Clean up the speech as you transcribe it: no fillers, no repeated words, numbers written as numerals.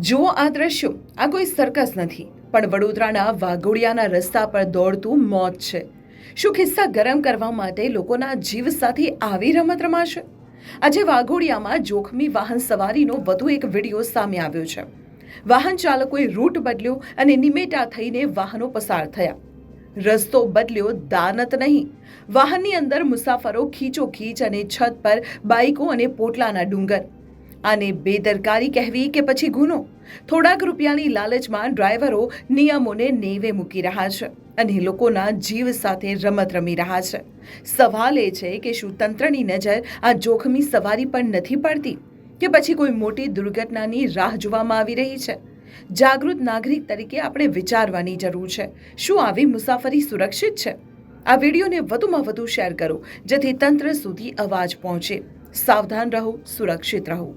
જુઓ આ દ્રશ્યો, આ કોઈ સર્કસ નથી, પણ વડોદરાના વાઘોડિયાના રસ્તા પર દોડતું મોત છે. શું ખિસ્સા ગરમ કરવા માટે લોકોના જીવ સાથે આવી રમત રમાશે? આજે વાઘોડિયામાં જોખમી વાહન સવારીનો વધુ એક વિડીયો સામે આવ્યો છે. વાહન ચાલકોએ રૂટ બદલ્યો અને નિમેટા થઈને વાહનો પસાર થયા. રસ્તો બદલ્યો, દાનત નહીં. વાહનની અંદર મુસાફરો ખીચોખીચ અને છત પર બાઇકો અને પોટલાના ડુંગર. આને બેદરકારી કહેવી કે પછી ગુનો? થોડાક રૂપિયાની લાલચમાં ડ્રાઈવરો નિયમોને નેવે મૂકી રહ્યા છે અને લોકોના જીવ સાથે રમત રમી રહ્યા છે. સવાલ એ છે કે શું તંત્રની નજર આ જોખમી સવારી પર નથી પડતી, કે પછી કોઈ મોટી દુર્ઘટનાની રાહ જોવામાં આવી રહી છે? જાગૃત નાગરિક તરીકે આપણે વિચારવાની જરૂર છે. શું આવી મુસાફરી સુરક્ષિત છે? આ વિડીયોને વધુમાં વધુ શેર કરો જેથી તંત્ર સુધી અવાજ પહોંચે. સાવધાન રહો, સુરક્ષિત રહો.